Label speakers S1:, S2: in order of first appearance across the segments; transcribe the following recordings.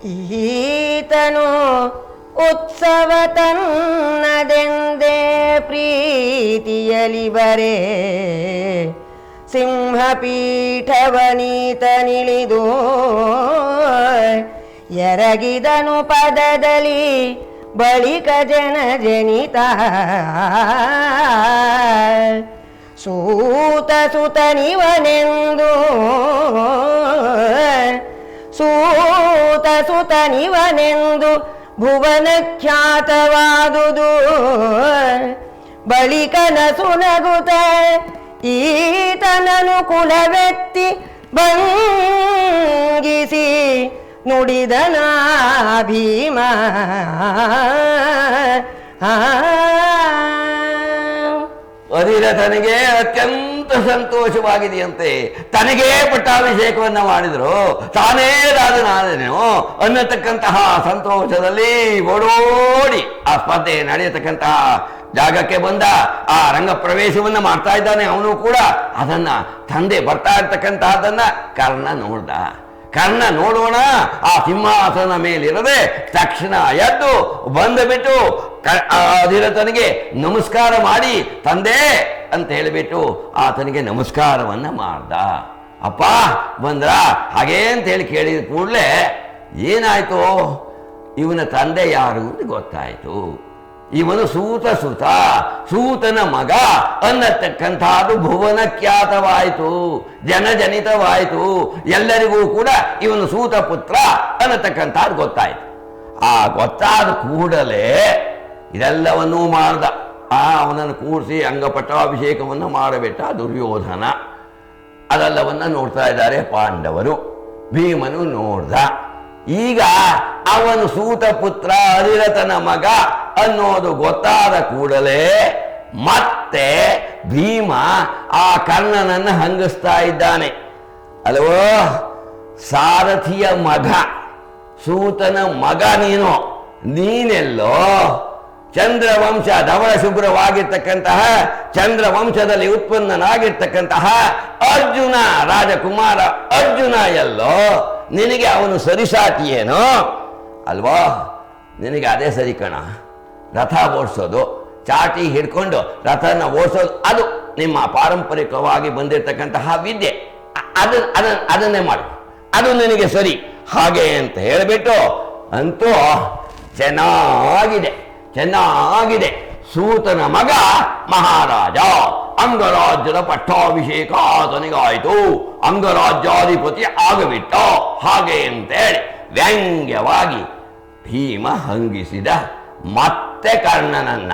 S1: ಈತನು ಉತ್ಸವ ತನ್ನದೆಂದೇ ಪ್ರೀತಿಯಲಿ ಬರೇ ಸಿಂಹಪೀಠವನೀತನಿಳಿದು ಎರಗಿದನು ಪದದಲ್ಲಿ ಬಳಿಕ ಜನ ಜನಿತ ಸೂತ ಸುತನಿವನೆಂದು ಭುವನ ಖ್ಯಾತವಾದುದು ಬಳಿಕನ ಸುನಗುತ ಈತನನು ಕುಲವೆತ್ತಿ ಭಂಗಿಸಿ ನುಡಿದನ ಭೀಮ
S2: ಅಧಿರಥನಿಗೆ ಅತ್ಯಂತ ಸಂತೋಷವಾಗಿದೆಯಂತೆ. ತನಗೇ ಪಟ್ಟಾಭಿಷೇಕವನ್ನ ಮಾಡಿದ್ರು, ತಾನೇ ರಾಜನಾದನು ಅನ್ನತಕ್ಕಂತಹ ಸಂತೋಷದಲ್ಲಿ ಓಡೋಡಿ ಆ ಸ್ಪರ್ಧೆ ನಡೆಯತಕ್ಕಂತಹ ಜಾಗಕ್ಕೆ ಬಂದ. ಆ ರಂಗ ಪ್ರವೇಶವನ್ನ ಮಾಡ್ತಾ ಇದ್ದಾನೆ ಅವನು ಕೂಡ. ಅದನ್ನ ತಂದೆ ಬರ್ತಾ ಇರ್ತಕ್ಕಂತಹದನ್ನ ಕರ್ಣ ನೋಡ್ದ. ಕರ್ಣ ನೋಡೋಣ ಆ ಸಿಂಹಾಸನ ಮೇಲಿರದೆ ತಕ್ಷಣ ಎದ್ದು ಬಂದುಬಿಟ್ಟು ಅಧಿರಥನಿಗೆ ನಮಸ್ಕಾರ ಮಾಡಿ ತಂದೆ ಅಂತ ಹೇಳಿಬಿಟ್ಟು ಆತನಿಗೆ ನಮಸ್ಕಾರವನ್ನ ಮಾಡ್ದ. ಅಪ್ಪ ಬಂದ್ರ ಹಾಗೇ ಅಂತ ಹೇಳಿ ಕೇಳಿದ ಕೂಡಲೇ ಏನಾಯ್ತು, ಇವನ ತಂದೆ ಯಾರು ಅಂತ ಗೊತ್ತಾಯ್ತು. ಇವನು ಸೂತನ ಮಗ ಅನ್ನತಕ್ಕಂಥದ್ದು ಭುವನ ಖ್ಯಾತವಾಯಿತು, ಜನಜನಿತವಾಯಿತು. ಎಲ್ಲರಿಗೂ ಕೂಡ ಇವನು ಸೂತ ಪುತ್ರ ಅನ್ನತಕ್ಕಂಥದ್ದು ಗೊತ್ತಾಯ್ತು. ಆ ಗೊತ್ತಾದ ಕೂಡಲೇ ಇದೆಲ್ಲವನ್ನೂ ಮಾಡ್ದ. ಅವನನ್ನು ಕೂಡಿಸಿ ಅಂಗಪಟ್ಟಾಭಿಷೇಕವನ್ನು ಮಾಡಬಿಟ್ಟ ದುರ್ಯೋಧನ. ಅದೆಲ್ಲವನ್ನ ನೋಡ್ತಾ ಇದ್ದಾರೆ ಪಾಂಡವರು. ಭೀಮನು ನೋಡ್ದ. ಈಗ ಅವನು ಸೂತ ಪುತ್ರ ಅಧಿರಥನ ಮಗ ಅನ್ನೋದು ಗೊತ್ತಾದ ಕೂಡಲೇ ಮತ್ತೆ ಭೀಮ ಆ ಕರ್ಣನನ್ನು ಹಂಗಿಸ್ತಾ ಇದ್ದಾನೆ. ಅಲ್ವೋ, ಸಾರಥಿಯ ಮಗ, ಸೂತನ ಮಗ ನೀನೆಲ್ಲೋ ಚಂದ್ರವಂಶ ಧವಳ ಶುಭ್ರವಾಗಿರ್ತಕ್ಕಂತಹ ಚಂದ್ರವಂಶದಲ್ಲಿ ಉತ್ಪನ್ನನಾಗಿರ್ತಕ್ಕಂತಹ ಅರ್ಜುನ, ರಾಜಕುಮಾರ ಅರ್ಜುನ ಎಲ್ಲೋ, ನಿನಗೆ ಅವನು ಸರಿಸಾಟಿಯೇನೋ ಅಲ್ವಾ? ನಿನಗೆ ಅದೇ ಸರಿ ಕಣ. ರಥ ಓಡಿಸೋದು, ಚಾಟಿ ಹಿಡ್ಕೊಂಡು ರಥನ ಓಡಿಸೋದು, ಅದು ನಿಮ್ಮ ಪಾರಂಪರಿಕವಾಗಿ ಬಂದಿರತಕ್ಕಂತಹ ವಿದ್ಯೆ. ಅದನ್ನೇ ಮಾಡು, ಅದು ನಿನಗೆ ಸರಿ ಹಾಗೆ ಅಂತ ಹೇಳಿಬಿಟ್ಟು ಅಂತೂ ಚೆನ್ನಾಗಿದೆ ಸೂತನ ಮಗ ಮಹಾರಾಜ. ಅಂಗರಾಜ್ಯದ ಪಟ್ಟಾಭಿಷೇಕ ಆತನಿಗಾಯಿತು, ಅಂಗರಾಜ್ಯಾಧಿಪತಿ ಆಗಬಿಟ್ಟ ಹಾಗೆ ಅಂತೇಳಿ ವ್ಯಂಗ್ಯವಾಗಿ ಭೀಮ ಹಂಗಿಸಿದ ಮತ್ತೆ ಕರ್ಣನನ್ನ.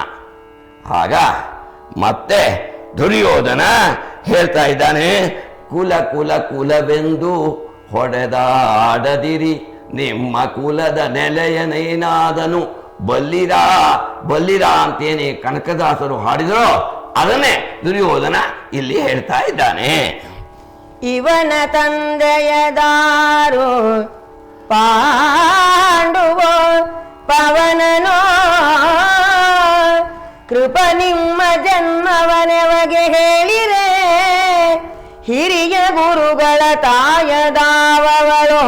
S2: ಆಗ ಮತ್ತೆ ದುರ್ಯೋಧನ ಹೇಳ್ತಾ ಇದ್ದಾನೆ, ಕುಲವೆಂದು ಹೊಡೆದಾಡದಿರಿ, ನಿಮ್ಮ ಕುಲದ ನೆಲೆಯನೇನಾದನು ಬಲ್ಲಿರಾ ಅಂತೇನೆ ಕನಕದಾಸರು ಹಾಡಿದ್ರು. ಅದನ್ನೇ ದುರ್ಯೋಧನ ಇಲ್ಲಿ ಹೇಳ್ತಾ ಇದ್ದಾನೆ.
S1: ಇವನ ತಂದೆಯದಾರು ಪಾಂಡುವ ಪವನನೋ, ಕೃಪ ನಿಮ್ಮ ಜನ್ಮವನೆವಗೆ ಹೇಳಿರೆ, ಹಿರಿಯ ಗುರುಗಳ ತಾಯದಾವವಳೋ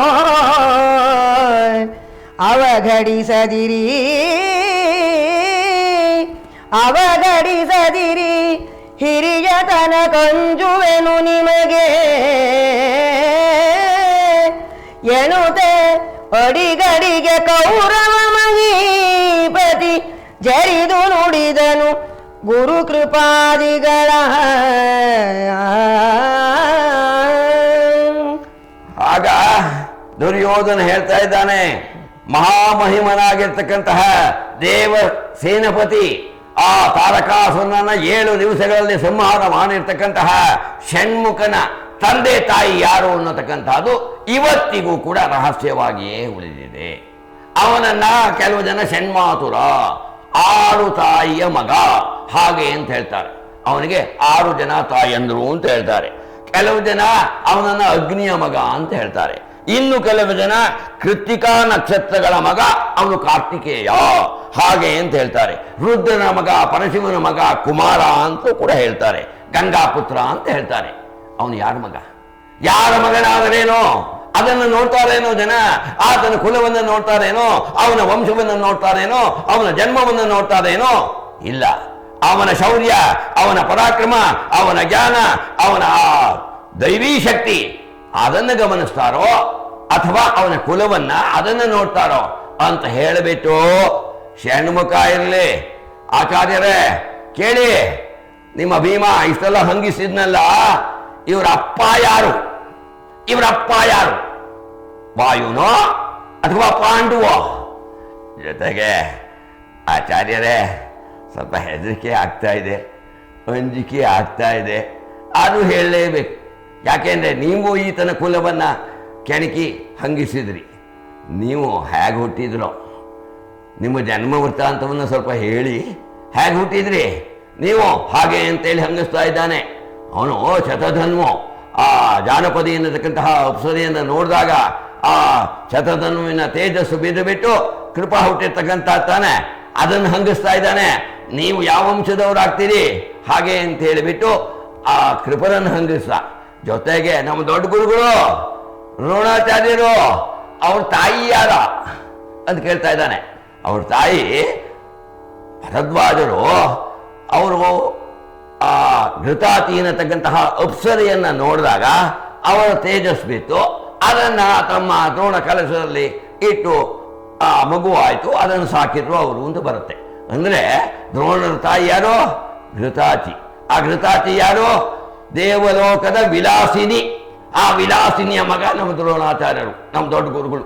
S1: ಅವಘಡಿಸದಿರಿ ಹಿರಿಯತನ ಕಂಜುವೆನು ನಿಮಗೆ ಎನುತೆ ಅಡಿಗಡಿಗೆ ಕೌರವ ಮಹೀಪತಿ ಜರಿದು ನುಡಿದನು ಗುರು ಕೃಪಾದಿಗಳ.
S2: ಆಗ ದುರ್ಯೋಧನ ಹೇಳ್ತಾ ಇದ್ದಾನೆ, ಮಹಾಮಹಿಮನಾಗಿರ್ತಕ್ಕಂತಹ ದೇವ ಸೇನಪತಿ ಆ ತಾರಕಾಸುರನನ್ನ 7 ದಿವಸಗಳಲ್ಲಿ ಸಂಹಾರ ಮಾಡಿರ್ತಕ್ಕಂತಹ ಷಣ್ಮುಖನ ತಂದೆ ತಾಯಿ ಯಾರು ಅನ್ನತಕ್ಕಂಥದ್ದು ಇವತ್ತಿಗೂ ಕೂಡ ರಹಸ್ಯವಾಗಿಯೇ ಉಳಿದಿದೆ. ಅವನನ್ನ ಕೆಲವು ಜನ ಷಣ್ಮಾತುರ, 6 ತಾಯಿಯ ಮಗ ಹಾಗೆ ಅಂತ ಹೇಳ್ತಾರೆ. ಅವನಿಗೆ 6 ಜನ ತಾಯಿಯಂದ್ರು ಅಂತ ಹೇಳ್ತಾರೆ. ಕೆಲವು ಜನ ಅವನನ್ನ ಅಗ್ನಿಯ ಮಗ ಅಂತ ಹೇಳ್ತಾರೆ. ಇನ್ನು ಕೆಲವು ಜನ ಕೃತ್ತಿಕಾ ನಕ್ಷತ್ರಗಳ ಮಗ, ಅವನು ಕಾರ್ತಿಕೇಯ ಹಾಗೆ ಅಂತ ಹೇಳ್ತಾರೆ. ರುದ್ರನ ಮಗ, ಪರಶಿವನ ಮಗ, ಕುಮಾರ ಅಂತ ಕೂಡ ಹೇಳ್ತಾರೆ. ಗಂಗಾಪುತ್ರ ಅಂತ ಹೇಳ್ತಾರೆ. ಅವನು ಯಾರ ಮಗನಾದರೇನೋ ಅದನ್ನು ನೋಡ್ತಾರೇನೋ ಜನ, ಆತನ ಕುಲವನ್ನು ನೋಡ್ತಾರೇನೋ, ಅವನ ವಂಶವನ್ನು ನೋಡ್ತಾರೇನೋ, ಅವನ ಜನ್ಮವನ್ನು ನೋಡ್ತಾರೇನೋ? ಇಲ್ಲ. ಅವನ ಶೌರ್ಯ, ಅವನ ಪರಾಕ್ರಮ, ಅವನ ಜ್ಞಾನ, ಅವನ ದೈವೀ ಶಕ್ತಿ ಅದನ್ನು ಗಮನಿಸ್ತಾರೋ ಅಥವಾ ಅವನ ಕುಲವನ್ನ ಅದನ್ನು ನೋಡ್ತಾರೋ ಅಂತ ಹೇಳಿಬಿಟ್ಟು ಷಣ್ಮುಖ ಇರಲಿ ಆಚಾರ್ಯರೇ ಕೇಳಿ, ನಿಮ್ಮ ಭೀಮ ಇಷ್ಟೆಲ್ಲ ಹಂಗಿಸಿದ್ನಲ್ಲ, ಇವರ ಅಪ್ಪ ಯಾರು? ಇವರಪ್ಪ ಯಾರು? ವಾಯುನೋ ಅಥವಾ ಪಾಂಡುವೋ? ಜೊತೆಗೆ ಆಚಾರ್ಯರೇ ಸ್ವಲ್ಪ ಹೆದರಿಕೆ ಆಗ್ತಾ ಇದೆ, ಅಂಜಿಕೆ ಆಗ್ತಾ ಇದೆ. ಆದರೂ ಹೇಳಲೇಬೇಕು. ಯಾಕೆಂದ್ರೆ ನೀವು ಈತನ ಕುಲವನ್ನ ಕೆಣಕಿ ಹಂಗಿಸಿದ್ರಿ. ನೀವು ಹೇಗೆ ಹುಟ್ಟಿದ್ರೋ ನಿಮ್ಮ ಜನ್ಮ ವೃತ್ತಾಂತವನ್ನು ಸ್ವಲ್ಪ ಹೇಳಿ. ಹೇಗೆ ಹುಟ್ಟಿದ್ರಿ ನೀವು? ಹಾಗೆ ಅಂತೇಳಿ ಹಂಗಿಸ್ತಾ ಇದ್ದಾನೆ ಅವನು. ಶತಧನ್ವೋ ಆ ಜಾನಪದಿ ಎನ್ನತಕ್ಕಂತಹ ಅಪ್ಸರೆಯನ್ನು ನೋಡಿದಾಗ ಆ ಶತಧನ್ವಿನ ತೇಜಸ್ಸು ಬಿದ್ದು ಬಿಟ್ಟು ಕೃಪಾ ಹುಟ್ಟಿರ್ತಕ್ಕಂಥ ತಾನೆ, ಅದನ್ನು ಹಂಗಿಸ್ತಾ ಇದ್ದಾನೆ. ನೀವು ಯಾವ ವಂಶದವರಾಗ್ತೀರಿ ಹಾಗೆ ಅಂತ ಹೇಳಿಬಿಟ್ಟು ಆ ಕೃಪರನ್ನು ಹಂಗಿಸ್ತ. ಜೊತೆಗೆ ನಮ್ಮ ದೊಡ್ಡ ಗುರುಗಳು ದ್ರೋಣಾಚಾರ್ಯರು, ಅವ್ರ ತಾಯಿ ಯಾರ ಅಂತ ಕೇಳ್ತಾ ಇದ್ದಾನೆ. ಅವ್ರ ತಾಯಿ ಭರದ್ವಾಜರು. ಅವರು ಆ ಘೃತಾತಿ ಅನ್ನತಕ್ಕಂತಹ ಅಪ್ಸರೆಯನ್ನ ನೋಡಿದಾಗ ಅವರ ತೇಜಸ್ ಬಿತ್ತು. ಅದನ್ನ ತಮ್ಮ ದ್ರೋಣ ಕಲಶದಲ್ಲಿ ಇಟ್ಟು ಆ ಮಗು ಆಯ್ತು, ಅದನ್ನು ಸಾಕಿದ್ರು ಅವರು ಅಂತ ಬರುತ್ತೆ. ಅಂದ್ರೆ ದ್ರೋಣರ ತಾಯಿ ಯಾರು? ಘೃತಾತಿ. ಆ ಘೃತಾತಿ ಯಾರು? ದೇವಲೋಕದ ವಿಲಾಸಿನಿ. ಆ ವಿಲಾಸಿನಿಯ ಮಗ ನಮ್ಮ ದ್ರೋಣಾಚಾರ್ಯರು, ನಮ್ಮ ದೊಡ್ಡ ಗುರುಗಳು.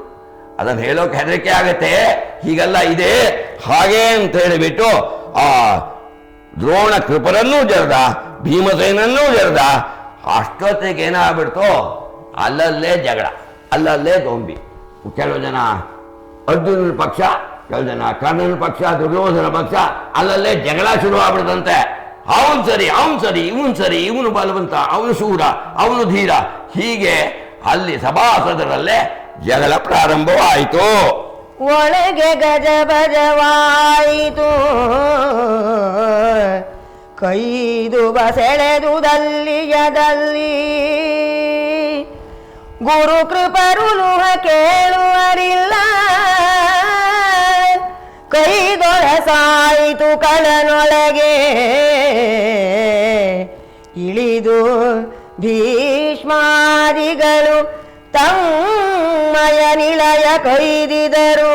S2: ಅದನ್ನು ಹೇಳೋಕೆ ಹೆದರಿಕೆ ಆಗತ್ತೆ. ಹೀಗೆಲ್ಲ ಇದೆ ಹಾಗೆ ಅಂತ ಹೇಳಿಬಿಟ್ಟು ಆ ದ್ರೋಣ ಕೃಪರನ್ನೂ ಜರ್ದ, ಭೀಮಸೇನನ್ನೂ ಜರ್ದ. ಅಷ್ಟೊತ್ತಿಗೆ ಏನಾಗ್ಬಿಡ್ತು, ಅಲ್ಲಲ್ಲೇ ಜಗಳ, ಅಲ್ಲಲ್ಲೇ ದೊಂಬಿ. ಕೆಲವು ಜನ ಅರ್ಜುನನ ಪಕ್ಷ, ಕೆಲವು ಜನ ಕರ್ಣನ ಪಕ್ಷ, ದುರ್ಯೋಧನ ಪಕ್ಷ, ಅಲ್ಲಲ್ಲೇ ಜಗಳ ಶುರು ಆಗ್ಬಿಡ್ತಂತೆ. ಅವನು ಸರಿ, ಅವನು ಸರಿ, ಇವನು ಸರಿ, ಇವನು ಬಲವಂತ, ಅವನು ಶೂರ, ಅವನು ಧೀರ. ಹೀಗೆ ಅಲ್ಲಿ ಸಭಾಸದರಲ್ಲೇ ಜಗಳ ಪ್ರಾರಂಭವಾಯಿತು.
S1: ಒಳಗೆ ಗಜಬಜವಾಯಿತು, ಕೈದು ಬಸೆಳೆದುದಲ್ಲಿಯದಲ್ಲಿ ಗುರು ಕೃಪರುಲುಹ ಕೇಳುವರಿಲ್ಲ. ಕೈದೊಳಸಾಯಿತು ಕಳನೊಳಗೆ ಇಳಿದು ಭೀಷ್ಮಾದಿಗಳು ತಮ್ಮಯ ನಿಲಯ ಕೈದಿದರು.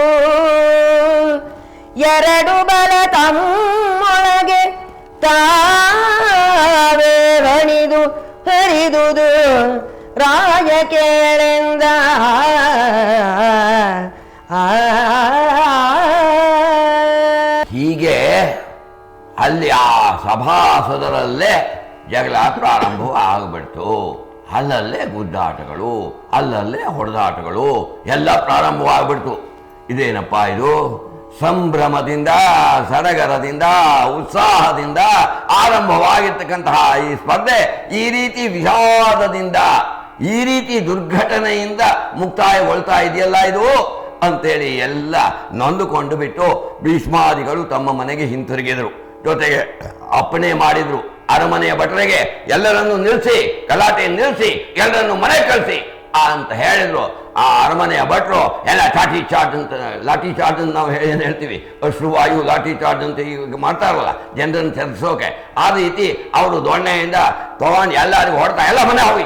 S1: ಎರಡು ಬಲ ತಮ್ಮೊಳಗೆ ತಾವೇ ಹರಿದುದು ರಾಯ ಕೇಳೆಂದ.
S2: ಹೀಗೆ ಅಲ್ಲಿ ಆ ಸಭಾಸದರಲ್ಲೇ ಜಗಳ ಪ್ರಾರಂಭವಾಗ್ಬಿಡ್ತು. ಅಲ್ಲಲ್ಲೇ ಗುದ್ದಾಟಗಳು, ಅಲ್ಲಲ್ಲೇ ಹೊಡೆದಾಟಗಳು ಎಲ್ಲ ಪ್ರಾರಂಭವಾಗ್ಬಿಡ್ತು. ಇದೇನಪ್ಪ ಇದು? ಸಂಭ್ರಮದಿಂದ, ಸಡಗರದಿಂದ, ಉತ್ಸಾಹದಿಂದ ಆರಂಭವಾಗಿರ್ತಕ್ಕಂತಹ ಈ ಸ್ಪರ್ಧೆ ಈ ರೀತಿ ವಿಷಾದದಿಂದ, ಈ ರೀತಿ ದುರ್ಘಟನೆಯಿಂದ ಮುಕ್ತಾಯಗೊಳ್ತಾ ಇದೆಯಲ್ಲ ಇದು ಅಂತೇಳಿ ಎಲ್ಲ ನೊಂದುಕೊಂಡು ಬಿಟ್ಟು ಭೀಷ್ಮಾದಿಗಳು ತಮ್ಮ ಮನೆಗೆ ಹಿಂತಿರುಗಿದರು. ಜೊತೆಗೆ ಅಪ್ಪಣೆ ಮಾಡಿದ್ರು ಅರಮನೆಯ ಭಟರಿಗೆ ಎಲ್ಲರನ್ನು ನಿಲ್ಲಿಸಿ, ಗಲಾಟೆ ನಿಲ್ಲಿಸಿ, ಎಲ್ಲರನ್ನು ಮನೆ ಕಳಿಸಿ ಅಂತ ಹೇಳಿದ್ರು. ಆ ಅರಮನೆಯ ಭಟ್ರು ಎಲ್ಲ ಲಾಠಿ ಚಾರ್ಜ್ ಅಂತ ನಾವು ಏನು ಹೇಳ್ತೀವಿ, ಅಶ್ರುವಾಯು ಲಾಠಿ ಚಾರ್ಜ್ ಅಂತ ಈಗ ಮಾಡ್ತಾರಲ್ಲ ಜನರನ್ನು ಚರ್ಚಿಸೋಕೆ, ಆ ರೀತಿ ಅವರು ದೊಣ್ಣೆಯಿಂದ ತಗೊಂಡು ಎಲ್ಲರಿಗೂ ಹೊಡ್ತಾ, ಎಲ್ಲ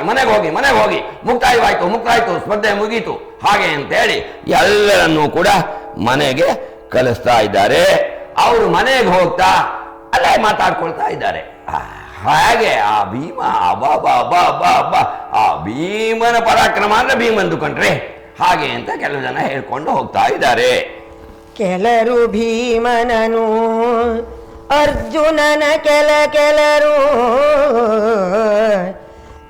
S2: ಮನೆಗೆ ಹೋಗಿ ಮುಕ್ತಾಯವಾಯ್ತು, ಸ್ಪರ್ಧೆ ಮುಗೀತು ಹಾಗೆ ಅಂತೇಳಿ ಎಲ್ಲರನ್ನೂ ಕೂಡ ಮನೆಗೆ ಕಳಿಸ್ತಾ ಇದ್ದಾರೆ. ಅವರು ಮನೆಗೆ ಹೋಗ್ತಾ ಅಲ್ಲೇ ಮಾತಾಡ್ಕೊಳ್ತಾ ಇದ್ದಾರೆ. ಹಾಗೆ ಆ ಭೀಮ ಆ ಭೀಮನ ಪರಾಕ್ರಮ ಅಂದ್ರೆ ಭೀಮಂದು ಕಂಡ್ರೆ ಹಾಗೆ ಅಂತ ಕೆಲವು ಜನ ಹೇಳ್ಕೊಂಡು ಹೋಗ್ತಾ ಇದ್ದಾರೆ.
S1: ಕೆಲರು ಭೀಮನನು, ಅರ್ಜುನನ ಕೆಲರು,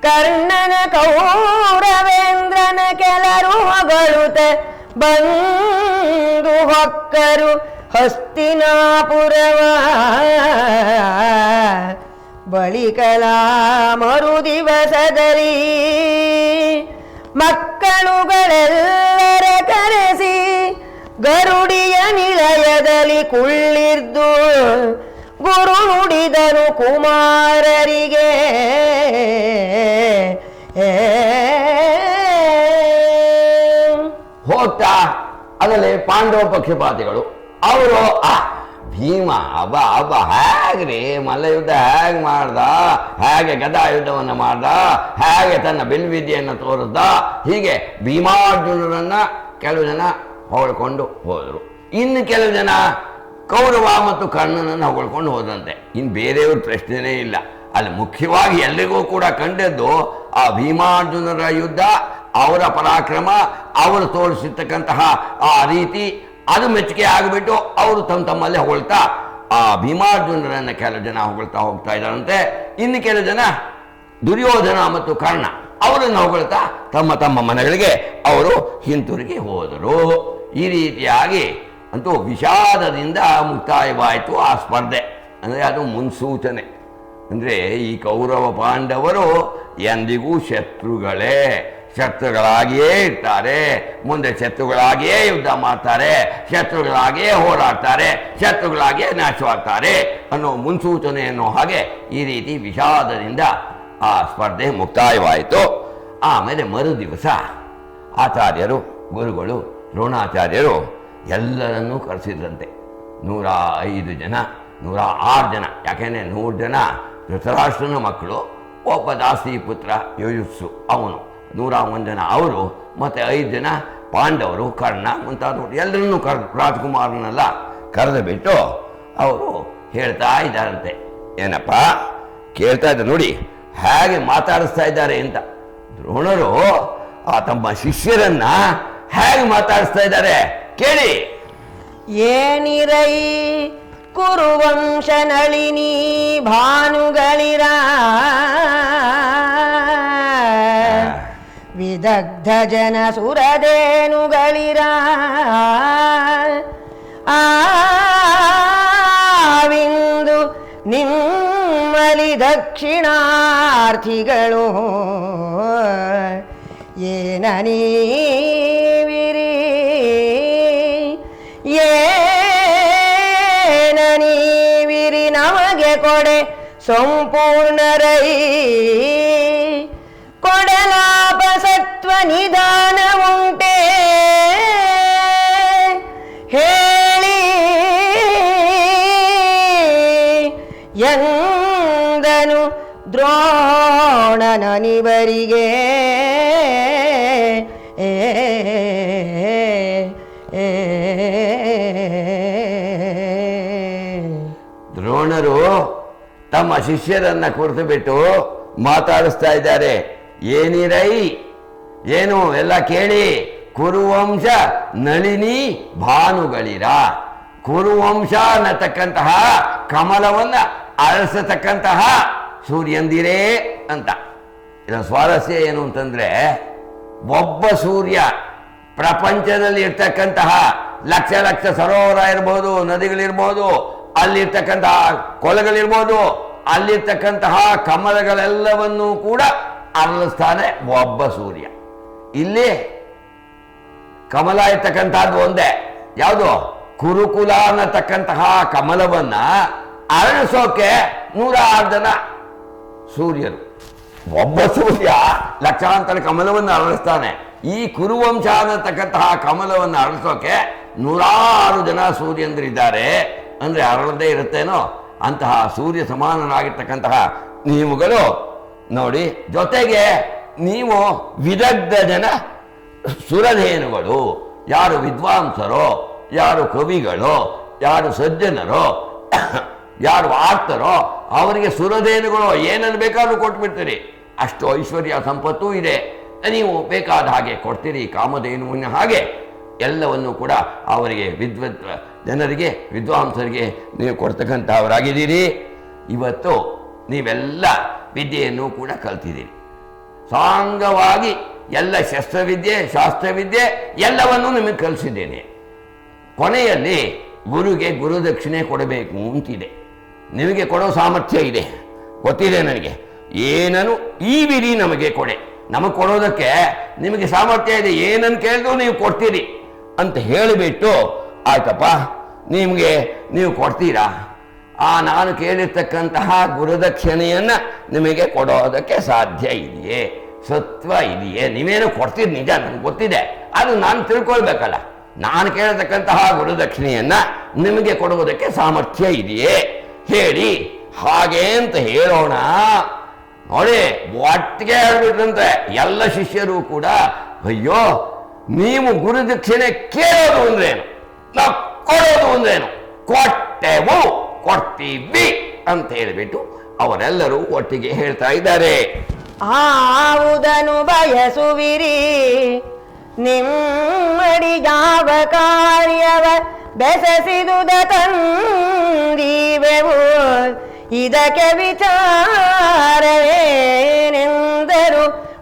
S1: ಕರ್ಣನ ಕೌರವೇಂದ್ರನ ಕೆಲರು ಹೊಗಳುತ್ತ ಬಂದು ಹೊಕ್ಕರು ಹಸ್ತಿನಾಪುರವ. ಬಳಿಕಲ ಮರುದಿವಸದಲ್ಲಿ ಮಕ್ಕಳುಗಳೆಲ್ಲರ ಕರೆಸಿ ಗರುಡಿಯ ನಿಲಯದಲ್ಲಿ ಕುಳ್ಳಿರ್ದು ಗುರು ನುಡಿದನು ಕುಮಾರರಿಗೆ.
S2: ಹೋಗ್ತಾ ಅದರಲ್ಲಿ ಪಾಂಡವ ಪಕ್ಷಪಾತಿಗಳು ಅವರು ಭೀಮ ಅಬ್ಬ ಹೇಗ್ರಿ ಮಲ್ಲಯುದ್ಧ ಹೇಗೆ ಮಾಡ್ದ, ಹೇಗೆ ಗದಾ ಯುದ್ಧವನ್ನು ಮಾಡ್ದ, ಹೇಗೆ ತನ್ನ ಬಿಲ್ವಿದ್ಯೆಯನ್ನು ತೋರಿಸ್ದ, ಹೀಗೆ ಭೀಮಾರ್ಜುನರನ್ನ ಕೆಲವು ಜನ ಹೊಗಳ್ಕೊಂಡು ಹೋದರು. ಇನ್ನು ಕೆಲವು ಜನ ಕೌರವ ಮತ್ತು ಕರ್ಣನನ್ನು ಹೊಗಳ್ಕೊಂಡು ಹೋದಂತೆ. ಇನ್ನು ಬೇರೆಯವ್ರ ಪ್ರಶ್ನೆನೇ ಇಲ್ಲ. ಅಲ್ಲಿ ಮುಖ್ಯವಾಗಿ ಎಲ್ಲಿಗೂ ಕೂಡ ಕಂಡದ್ದು ಆ ಭೀಮಾರ್ಜುನರ ಯುದ್ಧ, ಅವರ ಪರಾಕ್ರಮ, ಅವರು ತೋರಿಸಿರ್ತಕ್ಕಂತಹ ಆ ರೀತಿ, ಅದು ಮೆಚ್ಚುಗೆ ಆಗಿಬಿಟ್ಟು ಅವರು ತಮ್ಮಲ್ಲಿ ಹೊಗಳ್ತಾ ಆ ಭೀಮಾರ್ಜುನರನ್ನ ಕೆಲವು ಜನ ಹೊಗಳ್ತಾ ಹೋಗ್ತಾ ಇದ್ದಾರಂತೆ. ಇನ್ನು ಕೆಲವು ಜನ ದುರ್ಯೋಧನ ಮತ್ತು ಕರ್ಣ ಅವರನ್ನು ಹೊಗಳ್ತಾ ತಮ್ಮ ಮನೆಗಳಿಗೆ ಅವರು ಹಿಂತಿರುಗಿ ಹೋದರು. ಈ ರೀತಿಯಾಗಿ ಅಂತೂ ವಿಷಾದದಿಂದ ಮುಕ್ತಾಯವಾಯಿತು ಆ ಸ್ಪರ್ಧೆ. ಅಂದರೆ ಅದು ಮುನ್ಸೂಚನೆ. ಅಂದರೆ ಈ ಕೌರವ ಪಾಂಡವರು ಎಂದಿಗೂ ಶತ್ರುಗಳಾಗಿಯೇ ಇರ್ತಾರೆ, ಮುಂದೆ ಶತ್ರುಗಳಾಗಿಯೇ ಯುದ್ಧ ಮಾಡ್ತಾರೆ, ಶತ್ರುಗಳಾಗಿಯೇ ಹೋರಾಡ್ತಾರೆ, ಶತ್ರುಗಳಾಗಿಯೇ ನಾಶವಾಗ್ತಾರೆ ಅನ್ನೋ ಮುನ್ಸೂಚನೆಯನ್ನು ಹಾಗೆ ಈ ರೀತಿ ವಿಷಾದದಿಂದ ಆ ಸ್ಪರ್ಧೆ ಮುಕ್ತಾಯವಾಯಿತು. ಆಮೇಲೆ ಮರುದಿವಸ ಆಚಾರ್ಯರು, ಗುರುಗಳು, ದ್ರೋಣಾಚಾರ್ಯರು ಎಲ್ಲರನ್ನೂ ಕರೆಸಿದ್ರಂತೆ. 105 ಜನ, 106 ಜನ. ಯಾಕೆಂದರೆ 100 ಜನ ಧೃತರಾಷ್ಟ್ರನ ಮಕ್ಕಳು, ಒಬ್ಬ ದಾಸಿ ಪುತ್ರ ಯುಯುತ್ಸು ಅವನು, 101 ಜನ ಅವರು, ಮತ್ತು 5 ಜನ ಪಾಂಡವರು, ಕರ್ಣ ಮುಂತಾದವರು ಎಲ್ಲರನ್ನೂ ರಾಜಕುಮಾರನೆಲ್ಲ ಕರೆದು ಬಿಟ್ಟು ಅವರು ಹೇಳ್ತಾ ಇದ್ದಾರಂತೆ. ಏನಪ್ಪ ಕೇಳ್ತಾ ಇದ್ದಾರೆ ನೋಡಿ ಹೇಗೆ ಮಾತಾಡಿಸ್ತಾ ಇದ್ದಾರೆ ಅಂತ. ದ್ರೋಣರು ತಮ್ಮ ಶಿಷ್ಯರನ್ನ ಹೇಗೆ ಮಾತಾಡಿಸ್ತಾ ಇದ್ದಾರೆ ಕೇಳಿ.
S1: ಏನಿರೈ ಕುರುವಂಶ ನಳಿನಿ ಭಾನುಗಳಿರ ವಿದಗ್ಧ ಜನ ಸುರದೇನುಗಳಿರ ಆವಿಂದು ನಿಮ್ಮಲಿ ದಕ್ಷಿಣಾರ್ಥಿಗಳು ಏನನೀವಿರಿ ನಮಗೆ ಕೊಡೆ ಸಂಪೂರ್ಣರೈ ಕೊಡಲಾಪ ಸತ್ವ ನಿಧಾನ ಉಂಟೆ ಹೇಳಿ ಎಂದನು ದ್ರೋಣನನಿವರಿಗೆ.
S2: ದ್ರೋಣರು ತಮ್ಮ ಶಿಷ್ಯರನ್ನ ಕುರಿತು ಬಿಟ್ಟು ಮಾತಾಡಿಸ್ತಾ ಇದ್ದಾರೆ. ಏನಿರೈ, ಏನು ಎಲ್ಲ ಕೇಳಿ. ಕುರುವಂಶ ನಳಿನಿ ಭಾನುಗಳಿರ. ಕುರುವಂಶ ಅನ್ನತಕ್ಕಂತಹ ಕಮಲವನ್ನ ಅರಸತಕ್ಕಂತಹ ಸೂರ್ಯಂದಿರೇ ಅಂತ. ಇದರ ಸ್ವಾರಸ್ಯ ಏನು ಅಂತಂದ್ರೆ, ಒಬ್ಬ ಸೂರ್ಯ ಪ್ರಪಂಚದಲ್ಲಿ ಇರ್ತಕ್ಕಂತಹ ಲಕ್ಷ ಲಕ್ಷ ಸರೋವರ ಇರ್ಬೋದು, ನದಿಗಳಿರ್ಬೋದು, ಅಲ್ಲಿರ್ತಕ್ಕಂತಹ ಕೊಳಗಳಿರ್ಬೋದು, ಅಲ್ಲಿರ್ತಕ್ಕಂತಹ ಕಮಲಗಳೆಲ್ಲವನ್ನೂ ಕೂಡ ಅರಳಿಸ್ತಾನೆ ಒಬ್ಬ ಸೂರ್ಯ. ಇಲ್ಲಿ ಕಮಲ ಇರ್ತಕ್ಕಂಥದ್ದು ಒಂದೇ. ಯಾವುದು? ಕುರುಕುಲ ಅನ್ನತಕ್ಕಂತಹ ಕಮಲವನ್ನ ಅರಳಿಸೋಕೆ 106 ಜನ ಸೂರ್ಯರು. ಒಬ್ಬ ಸೂರ್ಯ ಲಕ್ಷಾಂತರ ಕಮಲವನ್ನು ಅರಳಿಸ್ತಾನೆ. ಈ ಕುರುವಂಶ ಅನ್ನತಕ್ಕಂತಹ ಕಮಲವನ್ನು ಅರಳಿಸೋಕೆ 106 ಜನ ಸೂರ್ಯಂದ್ರಿದ್ದಾರೆ. ಅಂದ್ರೆ ಅರಳದೇ ಇರುತ್ತೇನೋ ಅಂತಹ ಸೂರ್ಯ ಸಮಾನರಾಗಿರ್ತಕ್ಕಂತಹ ನೀವುಗಳು ನೋಡಿ. ಜೊತೆಗೆ ನೀವು ವಿದಗ್ಧ ಜನ ಸುರಧೇನುಗಳು. ಯಾರು ವಿದ್ವಾಂಸರೋ, ಯಾರು ಕವಿಗಳೋ, ಯಾರು ಸಜ್ಜನರೋ, ಯಾರು ಆರ್ತರೋ ಅವರಿಗೆ ಸುರಧೇನುಗಳು ಏನನ್ನು ಬೇಕಾದ್ರೂ ಕೊಟ್ಬಿಡ್ತೀರಿ. ಅಷ್ಟು ಐಶ್ವರ್ಯ ಸಂಪತ್ತೂ ಇದೆ. ನೀವು ಬೇಕಾದ ಹಾಗೆ ಕೊಡ್ತೀರಿ. ಕಾಮಧೇನುವಿನ ಹಾಗೆ ಎಲ್ಲವನ್ನು ಕೂಡ ಅವರಿಗೆ ಜನರಿಗೆ, ವಿದ್ವಾಂಸರಿಗೆ ನೀವು ಕೊಡ್ತಕ್ಕಂಥವರಾಗಿದ್ದೀರಿ. ಇವತ್ತು ನೀವೆಲ್ಲ ವಿದ್ಯೆಯನ್ನು ಕೂಡ ಕಲ್ತಿದ್ದೀರಿ. ಸಾಂಗವಾಗಿ ಎಲ್ಲ ಶಸ್ತ್ರವಿದ್ಯೆ, ಶಾಸ್ತ್ರವಿದ್ಯೆ ಎಲ್ಲವನ್ನೂ ನಿಮಗೆ ಕಲಿಸಿದ್ದೇನೆ. ಕೊನೆಯಲ್ಲಿ ಗುರುಗೆ ಗುರುದಕ್ಷಿಣೆ ಕೊಡಬೇಕು ಅಂತಿದೆ. ನಿಮಗೆ ಕೊಡೋ ಸಾಮರ್ಥ್ಯ ಇದೆ, ಗೊತ್ತಿದೆ ನನಗೆ. ಏನನ್ನು ಈ ವಿಧಿ ನಮಗೆ ಕೊಡೆ, ನಮಗೆ ಕೊಡೋದಕ್ಕೆ ನಿಮಗೆ ಸಾಮರ್ಥ್ಯ ಇದೆ, ಏನನ್ನು ಕೇಳಿದ್ರು ನೀವು ಕೊಡ್ತೀರಿ ಅಂತ ಹೇಳಿಬಿಟ್ಟು, ಆಯ್ತಪ್ಪ ನೀವು ಕೊಡ್ತೀರಾ, ನಾನು ಕೇಳಿರ್ತಕ್ಕಂತಹ ಗುರುದಕ್ಷಿಣೆಯನ್ನು ನಿಮಗೆ ಕೊಡೋದಕ್ಕೆ ಸಾಧ್ಯ ಇದೆಯೇ ಸತ್ವ ಇದೆಯೇ? ನೀವೇನು ಕೊಡ್ತೀರಿ ನಿಜ, ನನಗೆ ಗೊತ್ತಿದೆ. ಅದು ನಾನು ತಿಳ್ಕೊಳ್ಬೇಕಲ್ಲ. ನಾನು ಕೇಳತಕ್ಕಂತಹ ಗುರುದಕ್ಷಿಣೆಯನ್ನ ನಿಮಗೆ ಕೊಡುವುದಕ್ಕೆ ಸಾಮರ್ಥ್ಯ ಇದೆಯೇ ಹೇಳಿ. ಹಾಗೆ ಅಂತ ಹೇಳೋಣ. ನೋಡಿ, ಒಟ್ಟಿಗೆ ಹೇಳ್ಬಿಟ್ರಂತೆ ಎಲ್ಲ ಶಿಷ್ಯರು ಕೂಡ, ಅಯ್ಯೋ ನೀವು ಗುರುದಕ್ಷಿಣೆ ಕೇಳೋದು ಅಂದ್ರೇನು, ನಾವು ಕೊಡೋದು ಅಂದ್ರೇನು, ಕೊಟ್ಟೆವು ಕೊಡ್ತೀವಿ ಅಂತ ಹೇಳಿಬಿಟ್ಟು ಅವರೆಲ್ಲರೂ ಒಟ್ಟಿಗೆ ಹೇಳ್ತಾ ಇದ್ದಾರೆ.
S1: ಆವುದನು ಬಯಸುವಿರಿ ನಿಮ್ಮಡಿ ಯಾವ ಕಾರ್ಯವ ಬೆಸಸಿದುದ ತಂದೀವೆವು, ಇದಕ್ಕೆ ವಿಚಾರವೇನೆಂದರು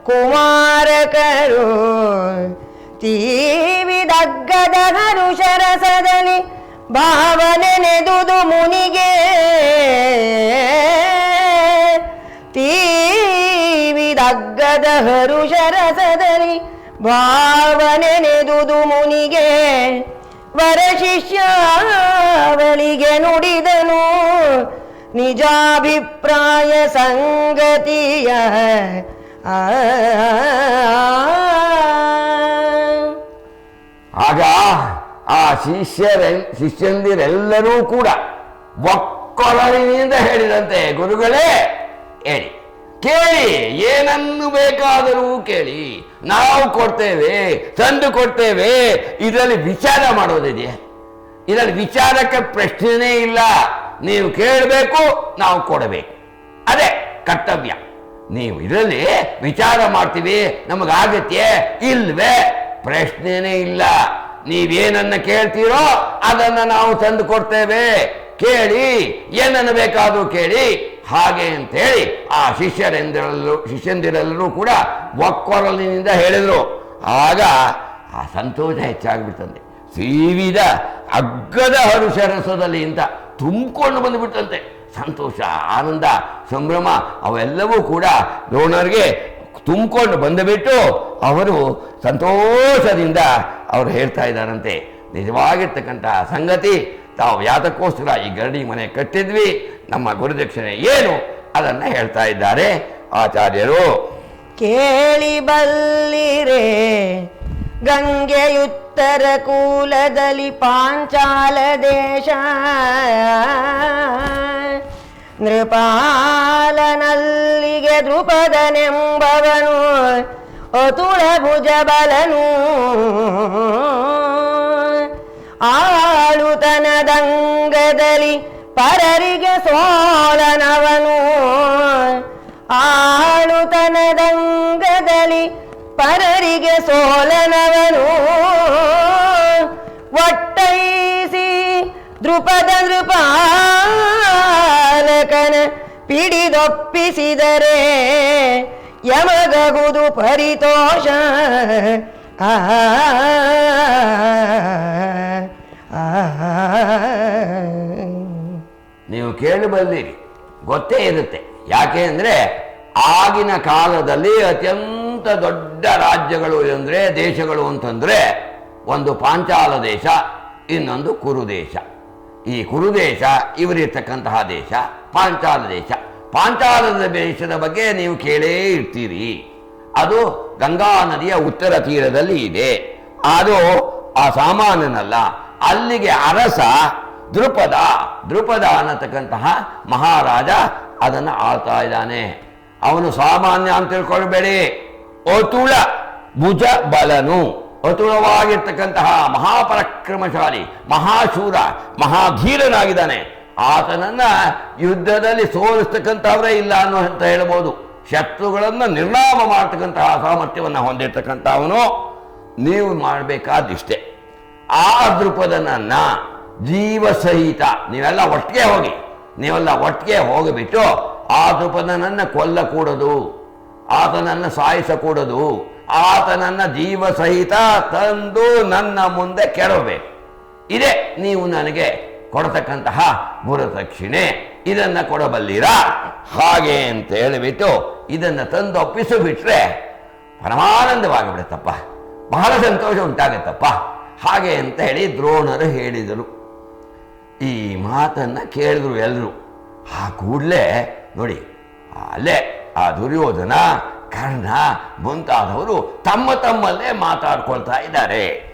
S1: ಕುಮಾರಕರು. ತೀವಿದಗ್ಗದ ಹರುಷರಸದಲ್ಲಿ ಭಾವನೆ ನೆದುದು ಮುನಿಗೆ, ತೀವಿದಗ್ಗದ ಹರುಷರಸದಲ್ಲಿ ಭಾವನೆ ನೆದುದು ಮುನಿಗೆ, ವರ ಶಿಷ್ಯಾವಳಿಗೆ ನುಡಿದನು ನಿಜಾಭಿಪ್ರಾಯ ಸಂಗತಿಯ.
S2: ಆಗ ಆ ಶಿಷ್ಯಂದಿರೆಲ್ಲರೂ ಕೂಡ ಒಕ್ಕೊರಳಿನಿಂದ ಹೇಳಿದಂತೆ, ಗುರುಗಳೇ ಹೇಳಿ, ಕೇಳಿ, ಏನನ್ನು ಬೇಕಾದರೂ ಕೇಳಿ, ನಾವು ಕೊಡ್ತೇವೆ, ತಂದು ಕೊಡ್ತೇವೆ. ಇದರಲ್ಲಿ ವಿಚಾರ ಮಾಡೋದಿದೆಯೇ? ಇದರಲ್ಲಿ ವಿಚಾರಕ್ಕೆ ಪ್ರಶ್ನೆನೇ ಇಲ್ಲ. ನೀವು ಕೇಳಬೇಕು, ನಾವು ಕೊಡಬೇಕು, ಅದೇ ಕರ್ತವ್ಯ. ನೀವು ಇದರಲ್ಲಿ ವಿಚಾರ ಮಾಡ್ತೀವಿ, ನಮಗಾಗತ್ಯೆ ಇಲ್ವೇ, ಪ್ರಶ್ನೆನೇ ಇಲ್ಲ. ನೀವೇನನ್ನ ಕೇಳ್ತೀರೋ ಅದನ್ನ ನಾವು ತಂದು ಕೊಡ್ತೇವೆ, ಕೇಳಿ, ಏನನ್ನು ಬೇಕಾದರೂ ಕೇಳಿ. ಹಾಗೆ ಅಂತೇಳಿ ಆ ಶಿಷ್ಯಂದಿರೆಲ್ಲರೂ ಕೂಡ ಒಕ್ಕೊರಲಿನಿಂದ ಹೇಳಿದರು. ಆಗ ಆ ಸಂತೋಷ ಹೆಚ್ಚಾಗ್ಬಿಟ್ಟಂತೆ. ಸೀವಿದ ಅಗ್ಗದ ಹರುಷರಸದಲ್ಲಿ ಅಂತ ತುಂಬಿಕೊಂಡು ಬಂದುಬಿಟ್ಟಂತೆ. ಸಂತೋಷ, ಆನಂದ, ಸಂಭ್ರಮ ಅವೆಲ್ಲವೂ ಕೂಡ ದ್ರೋಣರಿಗೆ ತುಂಬಿಕೊಂಡು ಬಂದುಬಿಟ್ಟು ಅವರು ಸಂತೋಷದಿಂದ ಅವರು ಹೇಳ್ತಾ ಇದ್ದಾರಂತೆ, ನಿಜವಾಗಿರ್ತಕ್ಕಂಥ ಸಂಗತಿ, ತಾವು ಯಾತಕ್ಕೋಸ್ಕರ ಈ ಗರಡಿ ಮನೆ ಕಟ್ಟಿದ್ವಿ, ನಮ್ಮ ಗುರುದಕ್ಷಿಣೆ ಏನು ಅದನ್ನು ಹೇಳ್ತಾ ಇದ್ದಾರೆ ಆಚಾರ್ಯರು.
S1: ಕೇಳಿ ಬಲ್ಲಿರೆ ಗಂಗೆಯುತ್ತರ ಕೂಲದಲ್ಲಿ ಪಾಂಚಾಲ ದೇಶ, ನೃಪಾಲನಲ್ಲಿಗೆ ದ್ರುಪದನೆಂಬವನು ಅತುಳ ಭುಜಬಲನು, ಆಳುತನದಂಗದಲ್ಲಿ ಪರರಿಗೆ ಸೋಲನವನು, ಆಳುತನದಂಗದಲ್ಲಿ ಪರರಿಗೆ ಸೋಲನವನು. ಒಟ್ಟೈಸಿ ದೃಪದ ನೃಪಾಲಕನ ಪಿಡಿದೊಪ್ಪಿಸಿದರೆ ಯಮಗಗುದು ಪರಿತೋಷ.
S2: ನೀವು ಕೇಳಬಲ್ಲಿರಿ, ಗೊತ್ತೇ ಇರುತ್ತೆ. ಯಾಕೆ ಅಂದರೆ ಆಗಿನ ಕಾಲದಲ್ಲಿ ಅತ್ಯಂತ ದೊಡ್ಡ ರಾಜ್ಯಗಳು ಅಂದರೆ ದೇಶಗಳು ಅಂತಂದರೆ ಒಂದು ಪಾಂಚಾಲ ದೇಶ, ಇನ್ನೊಂದು ಕುರುದೇಶ. ಈ ಕುರುದೇಶ ಇವರಿರ್ತಕ್ಕಂತಹ ದೇಶ ಪಾಂಚಾಲ ದೇಶ. ಪಾಂಚಾಲದ ದೇಶದ ಬಗ್ಗೆ ನೀವು ಕೇಳೇ ಇರ್ತೀರಿ. ಅದು ಗಂಗಾ ನದಿಯ ಉತ್ತರ ತೀರದಲ್ಲಿ ಇದೆ. ಅದು ಆ ಸಾಮಾನ್ಯನಲ್ಲ. ಅಲ್ಲಿಗೆ ಅರಸ ದ್ರುಪದ ಅನ್ನತಕ್ಕಂತಹ ಮಹಾರಾಜ ಅದನ್ನು ಆಳ್ತಾ ಇದ್ದಾನೆ. ಅವನು ಸಾಮಾನ್ಯ ಅಂತ ತಿಳ್ಕೊಳ್ಬೇಡಿ, ಅತುಳ ಭುಜ ಬಲನು, ಅತುಳವಾಗಿರ್ತಕ್ಕಂತಹ ಮಹಾಪರಾಕ್ರಮಶಾಲಿ, ಮಹಾಶೂರ, ಮಹಾಧೀರನಾಗಿದ್ದಾನೆ. ಆತನನ್ನ ಯುದ್ಧದಲ್ಲಿ ಸೋಲಿಸ್ತಕ್ಕಂಥವರೇ ಇಲ್ಲ ಅಂತ ಹೇಳ್ಬೋದು. ಶತ್ರುಗಳನ್ನು ನಿರ್ನಾಮ ಮಾಡ್ತಕ್ಕಂತಹ ಸಾಮರ್ಥ್ಯವನ್ನು ಹೊಂದಿರತಕ್ಕಂಥವನು. ನೀವು ಮಾಡಬೇಕಾದಿಷ್ಟೇ, ಆ ದೃಪದನನ್ನ ಜೀವ ಸಹಿತ ನೀವೆಲ್ಲ ಒಟ್ಟಿಗೆ ಹೋಗಿಬಿಟ್ಟು ಆ ದೃಪದನನ್ನು ಕೊಲ್ಲಕೂಡದು, ಆತನನ್ನು ಸಾಯಿಸಕೂಡದು, ಆತನನ್ನ ಜೀವ ಸಹಿತ ತಂದು ನನ್ನ ಮುಂದೆ ಕೆಡಬೇಕು. ಇದೇ ನೀವು ನನಗೆ ಕೊಡತಕ್ಕಂತಹ ಗುರುದಕ್ಷಿಣೆ. ಇದನ್ನು ಕೊಡಬಲ್ಲಿರಾ? ಹಾಗೆ ಅಂತ ಹೇಳಿಬಿಟ್ಟು ಇದನ್ನು ತಂದು ಒಪ್ಪಿಸಿಬಿಟ್ರೆ ಪರಮಾನಂದವಾಗಿಬಿಡುತ್ತಪ್ಪ, ಬಹಳ ಸಂತೋಷ ಉಂಟಾಗತ್ತಪ್ಪ. ಹಾಗೆ ಅಂತ ಹೇಳಿ ದ್ರೋಣರು ಹೇಳಿದರು. ಈ ಮಾತನ್ನು ಕೇಳಿದ್ರು ಎಲ್ಲರೂ. ಆ ಕೂಡಲೇ ನೋಡಿ, ಅಲ್ಲೇ ಆ ದುರ್ಯೋಧನ ಕರ್ಣ ಮುಂತಾದವರು ತಮ್ಮಲ್ಲೇ ಮಾತಾಡ್ಕೊಳ್ತಾ ಇದ್ದಾರೆ.